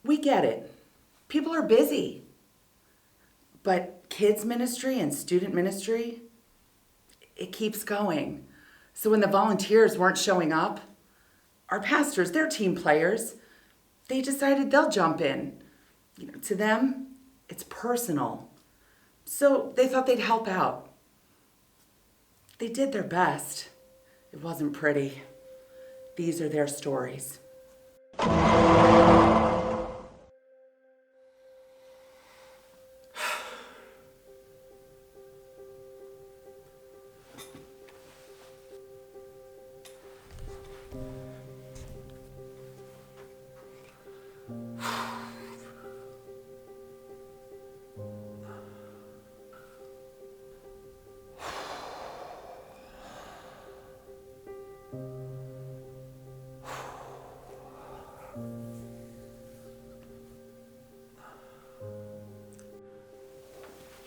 We get it. People are busy. But kids ministry and student ministry, it keeps going. So when the volunteers weren't showing up, our pastors, they're team players, they decided they'll jump in. To them, it's personal. So they thought they'd help out. They did their best. It wasn't pretty. These are their stories.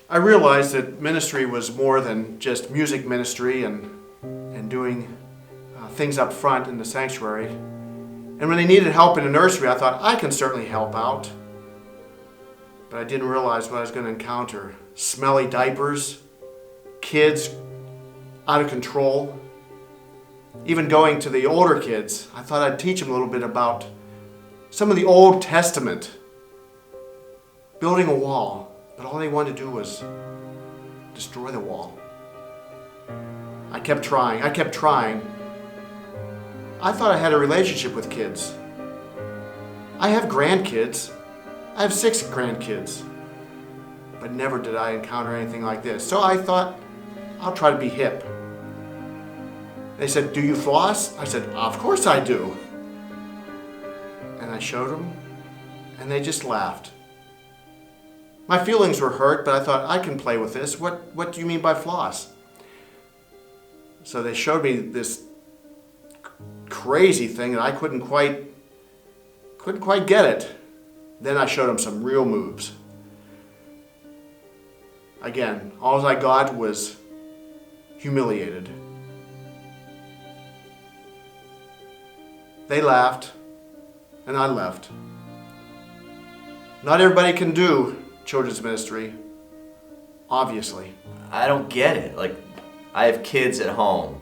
I realized that ministry was more than just music ministry and doing things up front in the sanctuary. And when they needed help in the nursery, I thought, I can certainly help out. But I didn't realize what I was going to encounter. Smelly diapers, kids out of control. Even going to the older kids, I thought I'd teach them a little bit about some of the Old Testament. Building a wall. But all they wanted to do was destroy the wall. I kept trying. I thought I had a relationship with kids. I have grandkids. I have 6 grandkids. But never did I encounter anything like this. So I thought, I'll try to be hip. They said, do you floss? I said, of course I do. And I showed them, and they just laughed. My feelings were hurt, but I thought, I can play with this. What do you mean by floss? So they showed me this crazy thing that I couldn't quite get it. Then I showed them some real moves. Again, all I got was humiliated. They laughed, and I left. Not everybody can do children's ministry, obviously. I don't get it. Like, I have kids at home.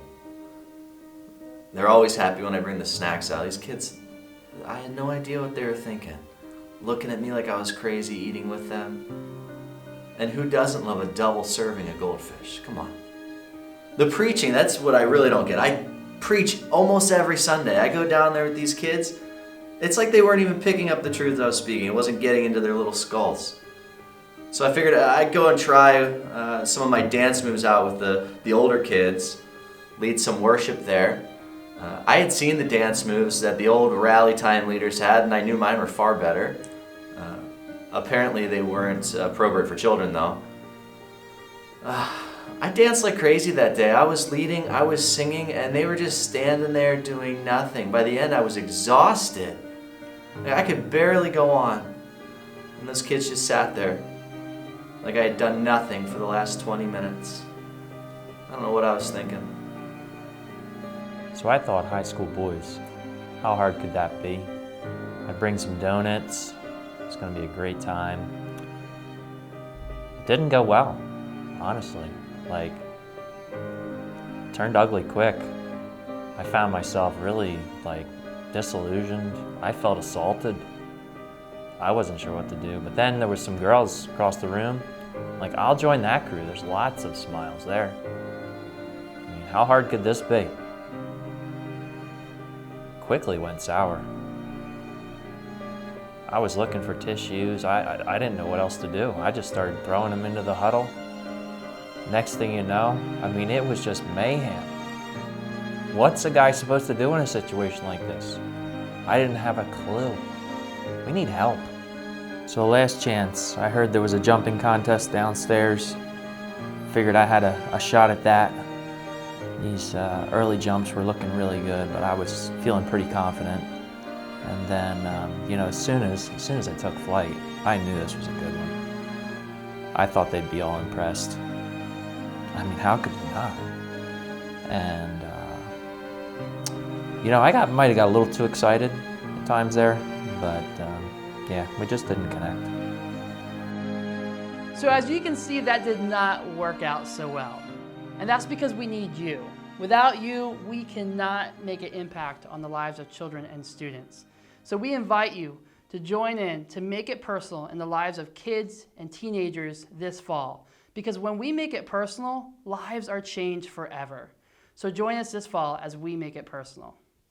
They're always happy when I bring the snacks out. These kids, I had no idea what they were thinking. Looking at me like I was crazy eating with them. And who doesn't love a double serving of goldfish? Come on. The preaching, that's what I really don't get. I preach almost every Sunday. I go down there with these kids. It's like they weren't even picking up the truth I was speaking. It wasn't getting into their little skulls. So I figured I'd go and try some of my dance moves out with the older kids, lead some worship there. I had seen the dance moves that the old rally time leaders had, and I knew mine were far better. Apparently they weren't appropriate for children, though. I danced like crazy that day. I was leading, I was singing, and they were just standing there doing nothing. By the end, I was exhausted. I could barely go on. And those kids just sat there like I had done nothing for the last 20 minutes. I don't know what I was thinking. So I thought high school boys, how hard could that be? I'd bring some donuts, it's gonna be a great time. It didn't go well, honestly. Like, it turned ugly quick. I found myself really, disillusioned. I felt assaulted. I wasn't sure what to do, but then there was some girls across the room. Like, I'll join that crew. There's lots of smiles there. I mean, how hard could this be? Quickly went sour. I was looking for tissues. I didn't know what else to do. I just started throwing them into the huddle. Next thing you know, I mean, it was just mayhem. What's a guy supposed to do in a situation like this? I didn't have a clue. We need help. So last chance, I heard there was a jumping contest downstairs. Figured I had a shot at that. These early jumps were looking really good, but I was feeling pretty confident. And then, as soon as I took flight, I knew this was a good one. I thought they'd be all impressed. I mean, how could they not? And, might have got a little too excited at times there, but yeah, we just didn't connect. So as you can see, that did not work out so well. And that's because we need you. Without you, we cannot make an impact on the lives of children and students. So we invite you to join in to make it personal in the lives of kids and teenagers this fall. Because when we make it personal, lives are changed forever. So join us this fall as we make it personal.